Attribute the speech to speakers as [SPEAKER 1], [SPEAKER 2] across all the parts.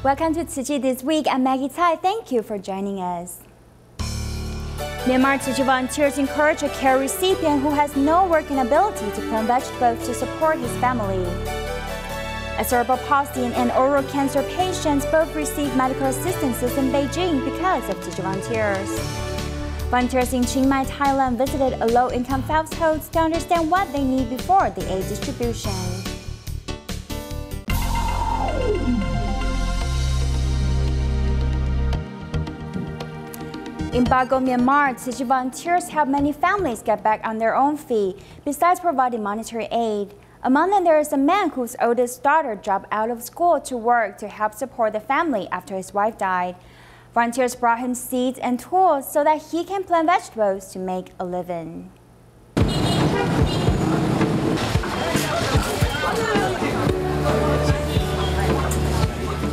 [SPEAKER 1] Welcome to Tzu Chi This Week. I'm Maggie Tsai. Thank you for joining us. Myanmar Tzu Chi volunteers encourage a care recipient who has no working ability to plant vegetables to support his family. A cerebral palsy and oral cancer patients both receive medical assistances in Beijing because of Tzu Chi volunteers. Volunteers in Chiangmai, Thailand visited a low-income households to understand what they need before the aid distribution. In Bago, Myanmar, Tzu Chi volunteers help many families get back on their own feet, besides providing monetary aid. Among them, there is a man whose oldest daughter dropped out of school to work to help support the family after his wife died. Volunteers brought him seeds and tools so that he can plant vegetables to make a living.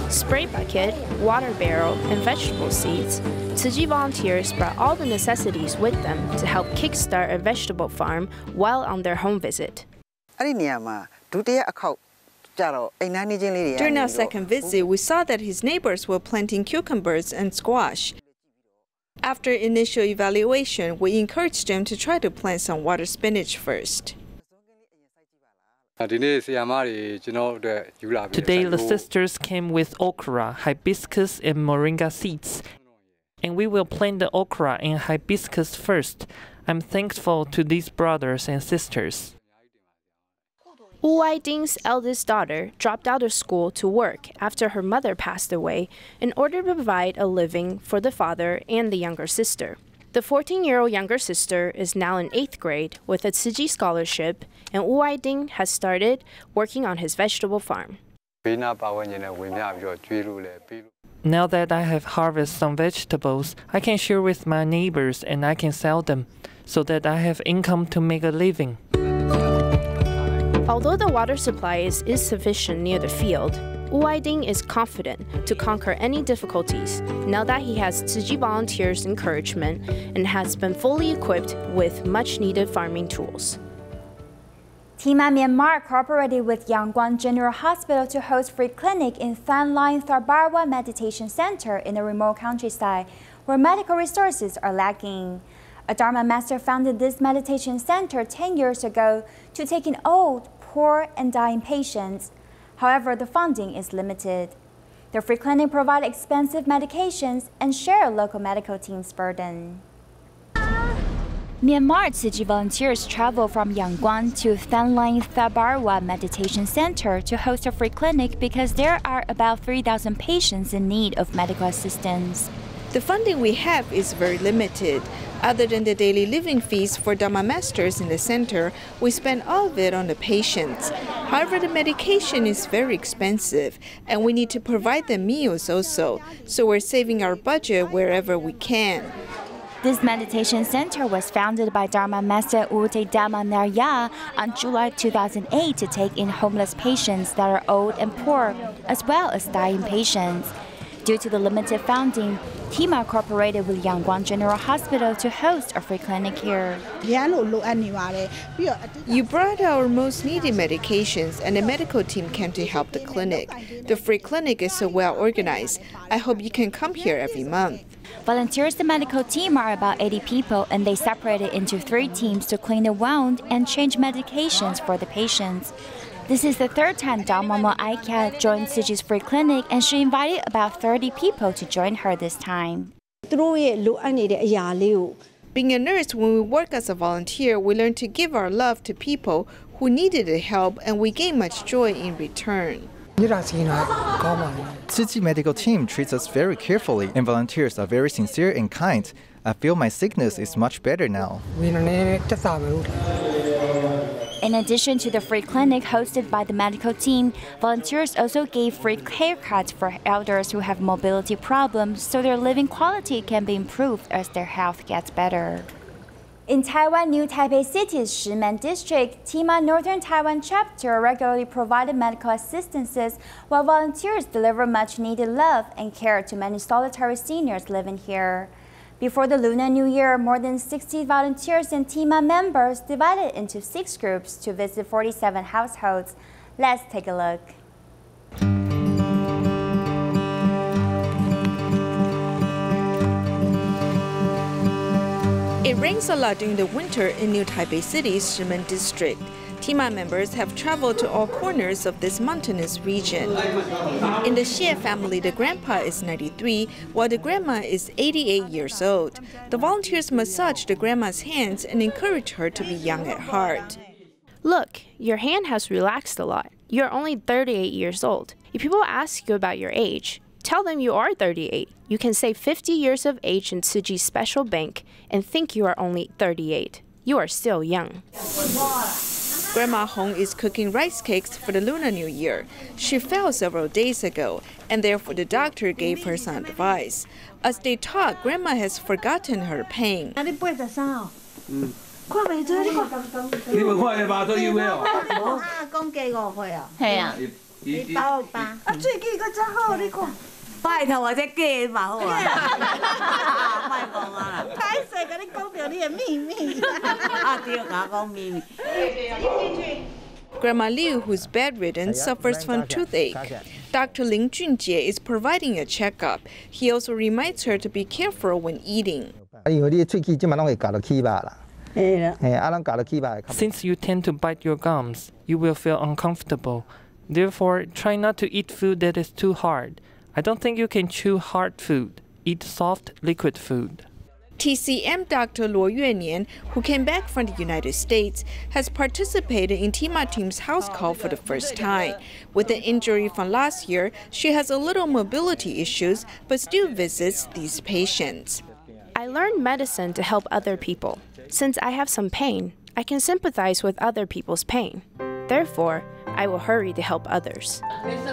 [SPEAKER 2] Spray bucket, water barrel, and vegetable seeds, Tzu Chi volunteers brought all the necessities with them to help kickstart a vegetable farm while on their home visit.
[SPEAKER 3] During our second visit, we saw that his neighbors were planting cucumbers and squash. After initial evaluation, we encouraged them to try to plant some water spinach first.
[SPEAKER 4] Today, the sisters came with okra, hibiscus, and moringa seeds, and we will plant the okra and hibiscus first. I'm thankful to these brothers and sisters.
[SPEAKER 2] Wu Ding's eldest daughter dropped out of school to work after her mother passed away in order to provide a living for the father and the younger sister. The 14-year-old younger sister is now in 8th grade with a Tzu Chi scholarship, and Wu Ding has started working on his vegetable farm.
[SPEAKER 4] Now that I have harvested some vegetables, I can share with my neighbors and I can sell them, so that I have income to make a living.
[SPEAKER 2] Although the water supply is sufficient near the field, Wu Ding is confident to conquer any difficulties now that he has Tzu Chi volunteers' encouragement and has been fully equipped with much-needed farming tools.
[SPEAKER 1] Team at Myanmar cooperated with Yangon General Hospital to host free clinic in Than Laing Tharbarwa Meditation Center in the remote countryside, where medical resources are lacking. A Dharma master founded this meditation center 10 years ago to take in old, poor, and dying patients. However, the funding is limited. The free clinic provides expensive medications and share local medical team's burden. Myanmar Tzu Chi volunteers travel from Yangon to Than Laing Tharbarwa Meditation Center to host a free clinic because there are about 3,000 patients in need of medical assistance.
[SPEAKER 3] The funding we have is very limited. Other than the daily living fees for Dharma masters in the center, we spend all of it on the patients. However, the medication is very expensive, and we need to provide them meals also, so we're saving our budget wherever we can.
[SPEAKER 1] This meditation center was founded by Dharma Master Ute Dhamma Narya on July 2008 to take in homeless patients that are old and poor, as well as dying patients. Due to the limited funding, Tima cooperated with Yangon General Hospital to host a free clinic here.
[SPEAKER 3] You brought our most needed medications, and the medical team came to help the clinic. The free clinic is so well organized. I hope you can come here every month.
[SPEAKER 1] Volunteers, the medical team are about 80 people, and they separated into 3 teams to clean the wound and change medications for the patients. This is the 3rd time Dalmamo Aika joined Tzu Chi's free clinic, and she invited about 30 people to join her this time.
[SPEAKER 3] Being a nurse, when we work as a volunteer, we learn to give our love to people who needed the help, and we gain much joy in return.
[SPEAKER 5] Tzu Chi medical team treats us very carefully, and volunteers are very sincere and kind. I feel my sickness is much better now.
[SPEAKER 1] In addition to the free clinic hosted by the medical team, volunteers also gave free haircuts for elders who have mobility problems so their living quality can be improved as their health gets better. In Taiwan, New Taipei City's Shimen District, Tima Northern Taiwan chapter regularly provided medical assistances while volunteers deliver much-needed love and care to many solitary seniors living here. Before the Lunar New Year, more than 60 volunteers and Tima members divided into 6 groups to visit 47 households. Let's take a look.
[SPEAKER 3] It rains a lot during the winter in New Taipei City's Shimen district. Tima members have traveled to all corners of this mountainous region. In the Xie family, the grandpa is 93, while the grandma is 88 years old. The volunteers massage the grandma's hands and encourage her to be young at heart.
[SPEAKER 2] Look, your hand has relaxed a lot. You're only 38 years old. If people ask you about your age, tell them you are 38. You can say 50 years of age in Tzu Chi's special bank and think you are only 38. You are still young.
[SPEAKER 3] Grandma Hong is cooking rice cakes for the Lunar New Year. She fell several days ago, and therefore the doctor gave her some advice. As they talk, Grandma has forgotten her pain. Grandma Liu, who's bedridden, suffers from toothache. Dr. Ling Junjie is providing a checkup. He also reminds her to be careful when eating.
[SPEAKER 4] Since you tend to bite your gums, you will feel uncomfortable. Therefore, try not to eat food that is too hard. I don't think you can chew hard food. Eat soft, liquid food.
[SPEAKER 3] TCM Dr. Luo Yuanian, who came back from the United States, has participated in Tima Team's house call for the first time. With an injury from last year, she has a little mobility issues, but still visits these patients.
[SPEAKER 2] I learned medicine to help other people. Since I have some pain, I can sympathize with other people's pain. Therefore, I will hurry to help others.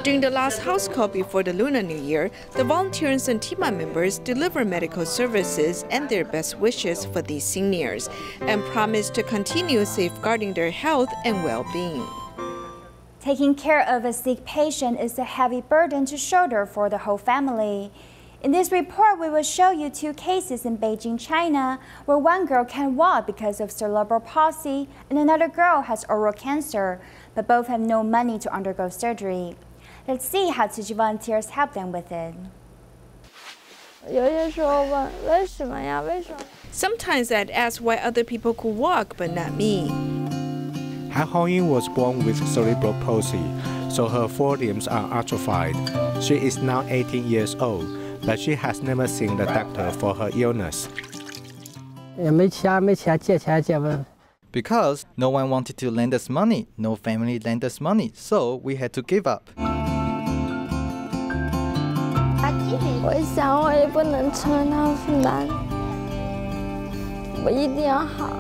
[SPEAKER 3] During the last house call before the Lunar New Year, the volunteers and Tima members deliver medical services and their best wishes for these seniors and promise to continue safeguarding their health and well-being.
[SPEAKER 1] Taking care of a sick patient is a heavy burden to shoulder for the whole family. In this report, we will show you two cases in Beijing, China, where one girl can walk because of cerebral palsy and another girl has oral cancer, but both have no money to undergo surgery. Let's see how Tzu Chi volunteers help them with it.
[SPEAKER 3] Sometimes I'd ask why other people could walk, but not me.
[SPEAKER 6] Han Hongyin was born with cerebral palsy, so her forelimbs are atrophied. She is now 18 years old, but she has never seen the doctor for her illness.
[SPEAKER 5] Because no one wanted to lend us money, no family lent us money, so we had to give up.
[SPEAKER 3] I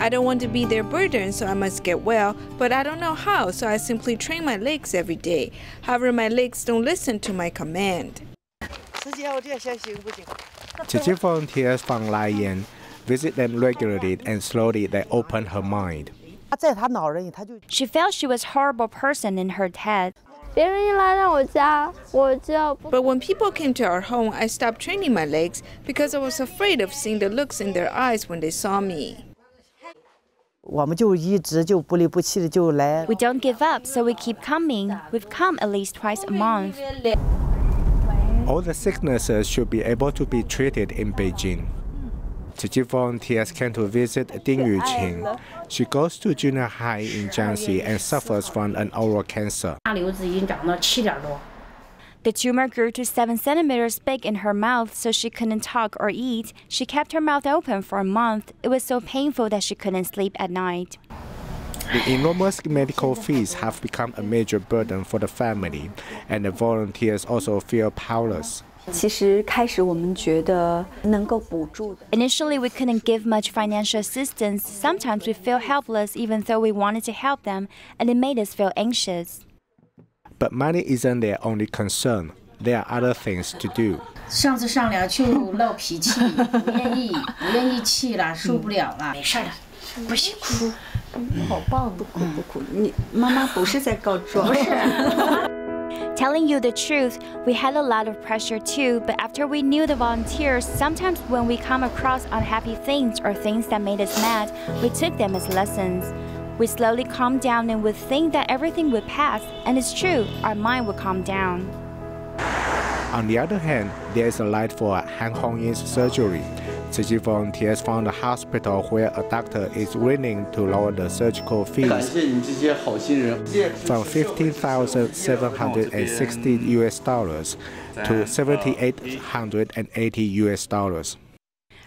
[SPEAKER 3] don't want to be their burden, so I must get well, but I don't know how, so I simply train my legs every day. However, my legs don't listen to my command.
[SPEAKER 6] Tzu Chi volunteers from Laiyan visit them regularly, and slowly they open her mind.
[SPEAKER 1] She felt she was a horrible person in her head.
[SPEAKER 3] But when people came to our home, I stopped training my legs because I was afraid of seeing the looks in their eyes when they saw me.
[SPEAKER 1] We don't give up, so we keep coming. We've come at least twice a month.
[SPEAKER 6] All the sicknesses should be able to be treated in Beijing. Tzu Chi volunteers came to visit Ding Yuqing. She goes to junior high in Jiangxi and suffers from an oral cancer.
[SPEAKER 1] The tumor grew to 7 centimeters big in her mouth, so she couldn't talk or eat. She kept her mouth open for a month. It was so painful that she couldn't sleep at night.
[SPEAKER 6] The enormous medical fees have become a major burden for the family, and the volunteers also feel powerless.
[SPEAKER 1] Initially, we couldn't give much financial assistance. Sometimes we feel helpless even though we wanted to help them, and it made us feel anxious.
[SPEAKER 6] But money isn't their only concern. There are other things to do.
[SPEAKER 1] Telling you the truth, we had a lot of pressure too, but after we knew the volunteers, sometimes when we come across unhappy things or things that made us mad, we took them as lessons. We slowly calmed down and would think that everything would pass, and it's true, our mind would calm down.
[SPEAKER 6] On the other hand, there is a light for Han Hongyin's surgery. Tzu Chi volunteers found a hospital where a doctor is willing to lower the surgical fees from $15,760 to $7,880.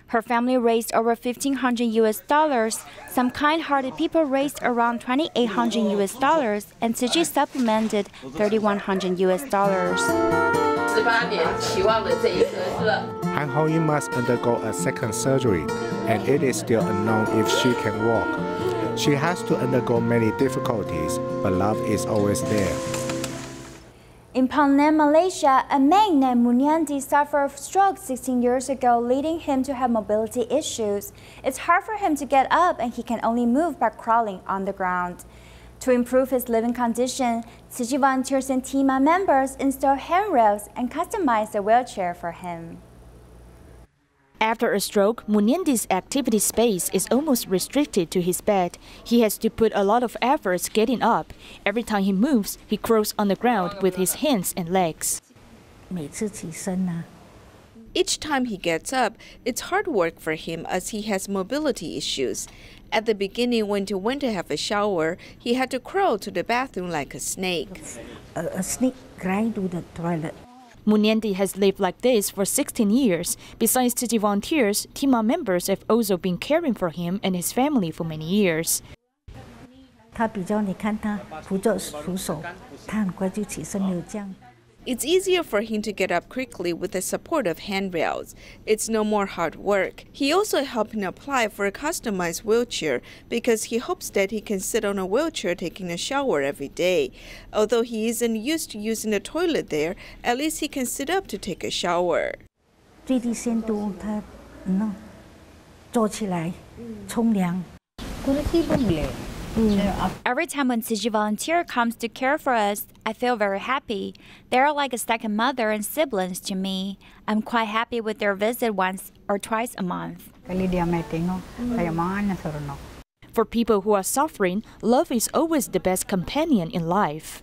[SPEAKER 1] Her family raised over $1,500. Some kind-hearted people raised around $2,800, and Tzu Chi supplemented $3,100.
[SPEAKER 6] Han Hong-yin must undergo a second surgery, and it is still unknown if she can walk. She has to undergo many difficulties, but love is always there.
[SPEAKER 1] In Penang, Malaysia, a man named Munyandi suffered a stroke 16 years ago, leading him to have mobility issues. It's hard for him to get up, and he can only move by crawling on the ground. To improve his living condition, Tzu Chi volunteers and team members install handrails and customize a wheelchair for him.
[SPEAKER 7] After a stroke, Munyandi's activity space is almost restricted to his bed. He has to put a lot of efforts getting up. Every time he moves, he crawls on the ground with his hands and legs.
[SPEAKER 3] Each time he gets up, it's hard work for him as he has mobility issues. At the beginning, when he went to have a shower, he had to crawl to the bathroom like a snake.
[SPEAKER 8] A snake crawling to the toilet.
[SPEAKER 7] Munyandi has lived like this for 16 years. Besides Tzu Chi volunteers, team members have also been caring for him and his family for many years.
[SPEAKER 3] It's easier for him to get up quickly with the support of handrails. It's no more hard work. He also helped him apply for a customized wheelchair because he hopes that he can sit on a wheelchair taking a shower every day. Although he isn't used to using the toilet there, at least he can sit up to take a shower.
[SPEAKER 1] Every time when Tzu Chi volunteer comes to care for us, I feel very happy. They are like a second mother and siblings to me. I'm quite happy with their visit once or twice a month.
[SPEAKER 7] For people who are suffering, love is always the best companion in life.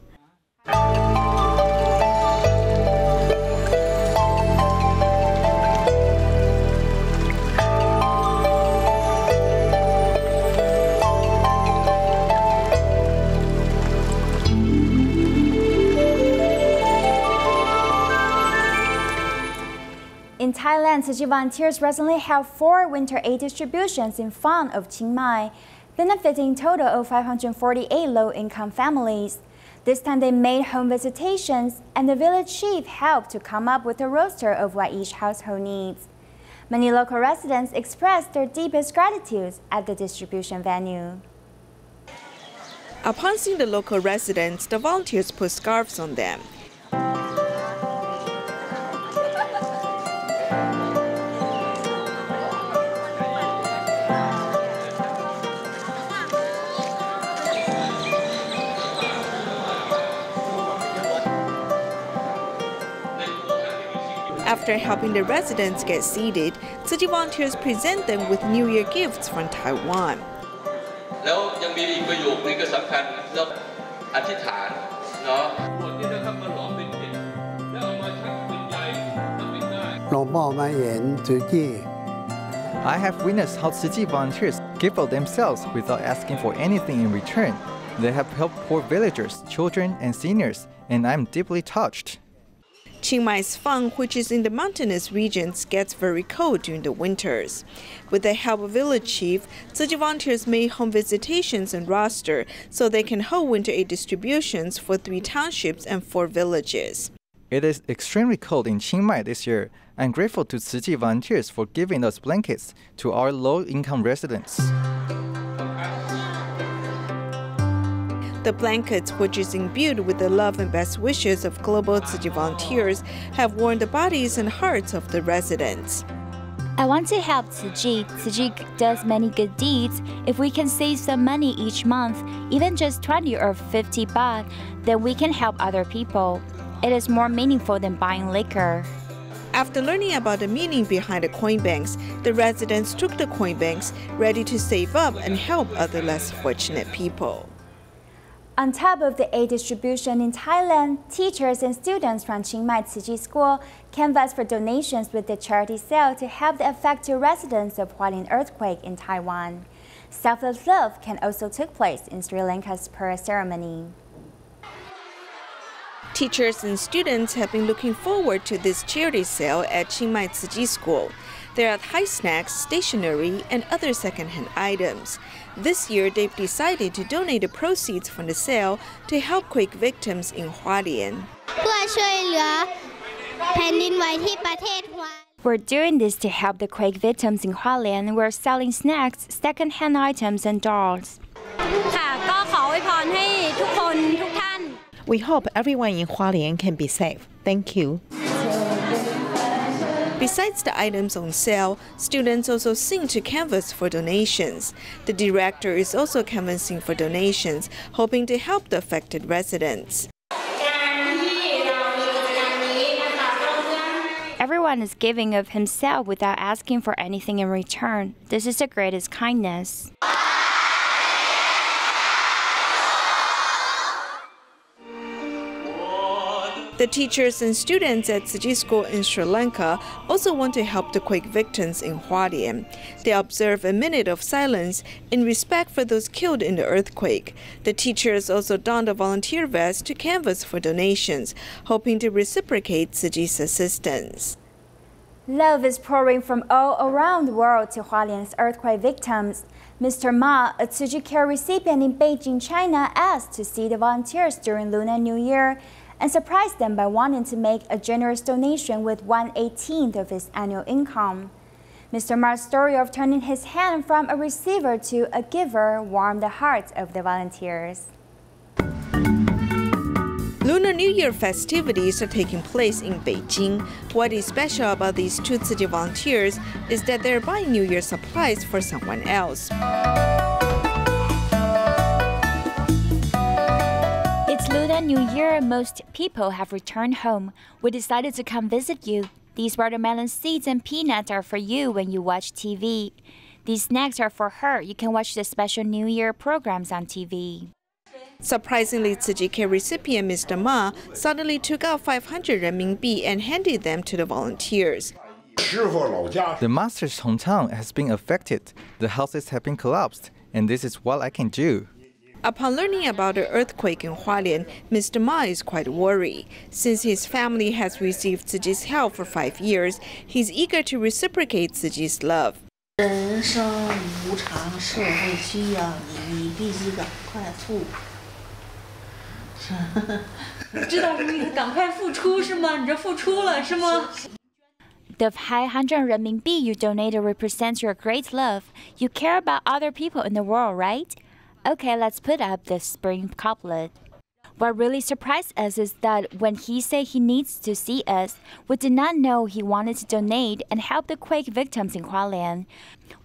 [SPEAKER 1] In Thailand, Tzu Chi volunteers recently held 4 winter aid distributions in front of Chiangmai, benefiting a total of 548 low-income families. This time they made home visitations, and the village chief helped to come up with a roster of what each household needs. Many local residents expressed their deepest gratitude at the distribution venue.
[SPEAKER 3] Upon seeing the local residents, the volunteers put scarves on them. After helping the residents get seated, Tzu Chi volunteers present them with New Year gifts from Taiwan.
[SPEAKER 5] I have witnessed how Tzu Chi volunteers give of themselves without asking for anything in return. They have helped poor villagers, children, and seniors, and I'm deeply touched.
[SPEAKER 3] Chiangmai's Fang, which is in the mountainous regions, gets very cold during the winters. With the help of village chief, Tzu Chi volunteers made home visitations and roster so they can hold winter aid distributions for 3 townships and 4 villages.
[SPEAKER 5] It is extremely cold in Chiangmai this year. I'm grateful to Tzu Chi volunteers for giving us blankets to our low-income residents.
[SPEAKER 3] The blankets, which is imbued with the love and best wishes of global Tzu Chi volunteers, have warmed the bodies and hearts of the residents.
[SPEAKER 1] I want to help Tzu Chi. Tzu Chi does many good deeds. If we can save some money each month, even just 20 or 50 baht, then we can help other people. It is more meaningful than buying liquor.
[SPEAKER 3] After learning about the meaning behind the coin banks, the residents took the coin banks, ready to save up and help other less fortunate people.
[SPEAKER 1] On top of the aid distribution in Thailand, teachers and students from Chiangmai Tzu Chi School canvassed for donations with the charity sale to help the affected residents of Hualien earthquake in Taiwan. Selfless love can also take place in Sri Lanka's prayer ceremony.
[SPEAKER 3] Teachers and students have been looking forward to this charity sale at Chiangmai Tzu Chi School. There are Thai snacks, stationery, and other second-hand items. This year, they've decided to donate the proceeds from the sale to help quake victims in Hualien.
[SPEAKER 1] We're doing this to help the quake victims in Hualien. We're selling snacks, second-hand items, and dolls.
[SPEAKER 9] We hope everyone in Hualien can be safe. Thank you.
[SPEAKER 3] Besides the items on sale, students also sing to canvass for donations. The director is also canvassing for donations, hoping to help the affected residents.
[SPEAKER 1] Everyone is giving of himself without asking for anything in return. This is the greatest kindness.
[SPEAKER 3] The teachers and students at Tzu Chi School in Sri Lanka also want to help the quake victims in Hualien. They observe a minute of silence in respect for those killed in the earthquake. The teachers also donned a volunteer vest to canvass for donations, hoping to reciprocate Tzu Chi's assistance.
[SPEAKER 1] Love is pouring from all around the world to Hualien's earthquake victims. Mr. Ma, a Tzu Chi care recipient in Beijing, China, asked to see the volunteers during Lunar New Year and surprised them by wanting to make a generous donation with 1/18 of his annual income. Mr. Ma's story of turning his hand from a receiver to a giver warmed the hearts of the volunteers.
[SPEAKER 3] Lunar New Year festivities are taking place in Beijing. What is special about these two Tzu Chi volunteers is that they're buying New Year supplies for someone else.
[SPEAKER 1] It's Lunar New Year. Most people have returned home. We decided to come visit you. These watermelon seeds and peanuts are for you when you watch TV. These snacks are for her. You can watch the special New Year programs on TV.
[SPEAKER 3] Surprisingly, Tzu Chi care recipient Mr. Ma suddenly took out 500 renminbi and handed them to the volunteers.
[SPEAKER 5] The master's hometown has been affected. The houses have been collapsed, and this is what I can do.
[SPEAKER 3] Upon learning about the earthquake in Hualien, Mr. Ma is quite worried. Since his family has received Tzu Chi's help for 5 years, he's eager to reciprocate Tzu Chi's love.
[SPEAKER 1] The 500 renminbi you donated represents your great love. You care about other people in the world, right? Okay, let's put up the spring couplet. What really surprised us is that when he said he needs to see us, we did not know he wanted to donate and help the quake victims in Hualien.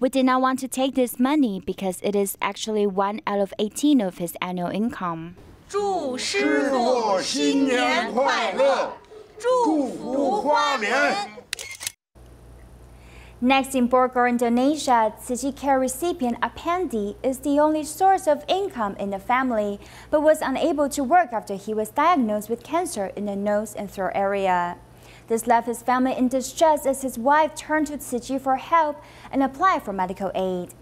[SPEAKER 1] We did not want to take this money because it is actually 1/18 of his annual income.
[SPEAKER 10] 祝师傅新年快乐，祝福花莲。
[SPEAKER 1] Next in Bogor, Indonesia, Tzu Chi care recipient Apandi is the only source of income in the family, but was unable to work after he was diagnosed with cancer in the nose and throat area. This left his family in distress as his wife turned to Tzu Chi for help and applied for medical aid.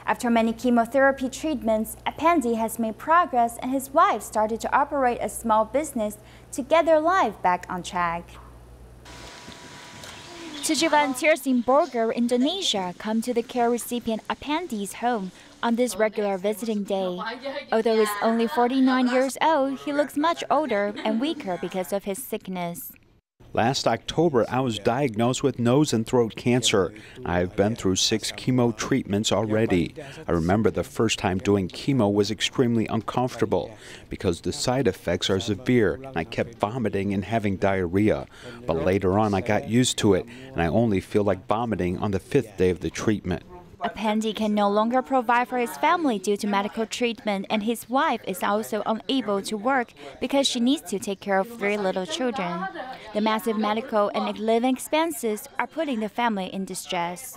[SPEAKER 1] After many chemotherapy treatments, Apandi has made progress and his wife started to operate a small business to get their life back on track. Tzu Chi volunteers in Bogor, Indonesia, come to the care recipient Apandi's home on this regular visiting day. Although he's only 49 years old, he looks much older and weaker because of his sickness.
[SPEAKER 11] Last October, I was diagnosed with nose and throat cancer. I've been through 6 chemo treatments already. I remember the first time doing chemo was extremely uncomfortable because the side effects are severe. I kept vomiting and having diarrhea. But later on, I got used to it, and I only feel like vomiting on the 5th day of the treatment.
[SPEAKER 1] Apandi can no longer provide for his family due to medical treatment, and his wife is also unable to work because she needs to take care of 3 little children. The massive medical and living expenses are putting the family in distress.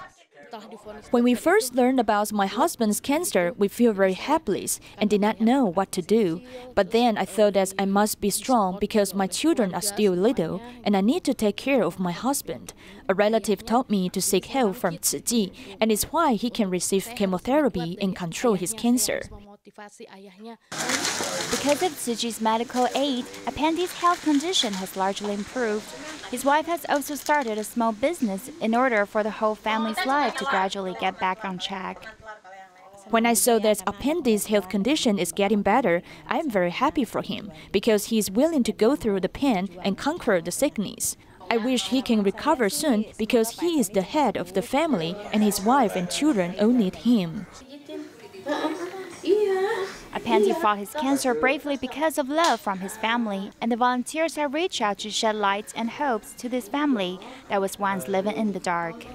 [SPEAKER 7] When we first learned about my husband's cancer, we feel very helpless and did not know what to do. But then I thought that I must be strong because my children are still little and I need to take care of my husband. A relative told me to seek help from Tzu Chi, and it's why he can receive chemotherapy and control his cancer.
[SPEAKER 1] Because of Tzu Chi's medical aid, Appandi's health condition has largely improved. His wife has also started a small business in order for the whole family's life to gradually get back on track.
[SPEAKER 7] When I saw that Appandi's health condition is getting better, I am very happy for him because he is willing to go through the pain and conquer the sickness. I wish he can recover soon because he is the head of the family and his wife and children all need him.
[SPEAKER 1] Appandi fought his cancer bravely because of love from his family, and the volunteers have reached out to shed light and hopes to this family that was once living in the dark.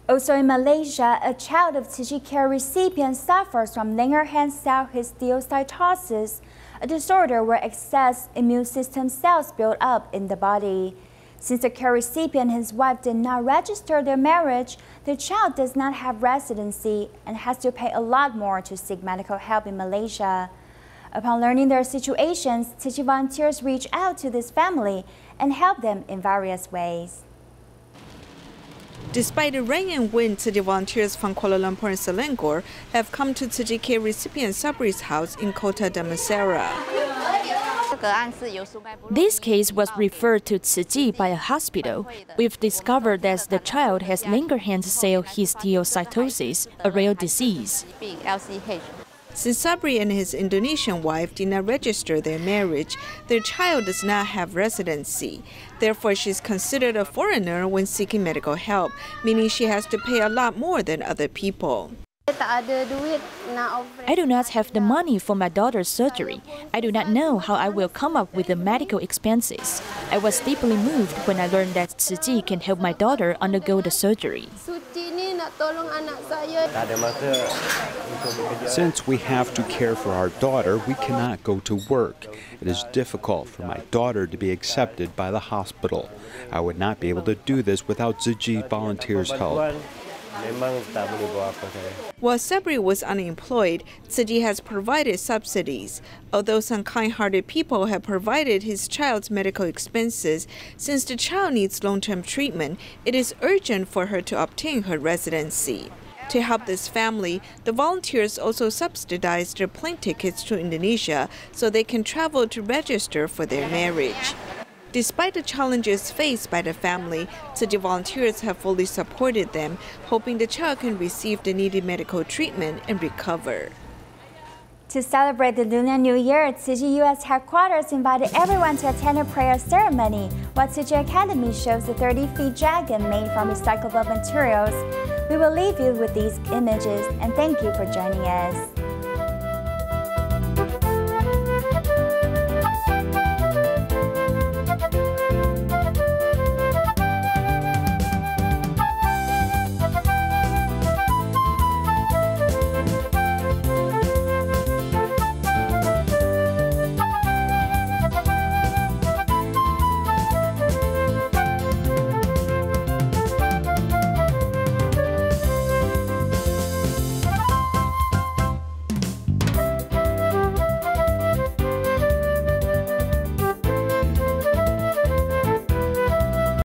[SPEAKER 1] Also in Malaysia, a child of Tzu Chi care recipient suffers from Langerhans cell histiocytosis, a disorder where excess immune system cells build up in the body. Since the care recipient and his wife did not register their marriage, the child does not have residency and has to pay a lot more to seek medical help in Malaysia. Upon learning their situations, Tzu Chi volunteers reach out to this family and help them in various ways.
[SPEAKER 3] Despite the rain and wind, Tzu Chi volunteers from Kuala Lumpur and Selangor have come to Tzu Chi care recipient Sabri's house in Kota Damansara.
[SPEAKER 7] This case was referred to Tzu Chi by a hospital. We've discovered that the child has Langerhans cell histiocytosis, a rare disease.
[SPEAKER 3] Since Sabri and his Indonesian wife did not register their marriage, their child does not have residency. Therefore, she is considered a foreigner when seeking medical help, meaning she has to pay a lot more than other people.
[SPEAKER 7] I do not have the money for my daughter's surgery. I do not know how I will come up with the medical expenses. I was deeply moved when I learned that Tzu Chi can help my daughter undergo the surgery.
[SPEAKER 11] Since we have to care for our daughter, we cannot go to work. It is difficult for my daughter to be accepted by the hospital. I would not be able to do this without Tzu Chi volunteers' help.
[SPEAKER 3] While Sabri was unemployed, Tzu Chi has provided subsidies. Although some kind-hearted people have provided his child's medical expenses, since the child needs long-term treatment, it is urgent for her to obtain her residency. To help this family, the volunteers also subsidize their plane tickets to Indonesia so they can travel to register for their marriage. Despite the challenges faced by the family, Tzu Chi volunteers have fully supported them, hoping the child can receive the needed medical treatment and recover.
[SPEAKER 1] To celebrate the Lunar New Year, Tzu Chi U.S. headquarters invited everyone to attend a prayer ceremony, while Tzu Chi Academy shows a 30-feet dragon made from recyclable materials. We will leave you with these images, and thank you for joining us.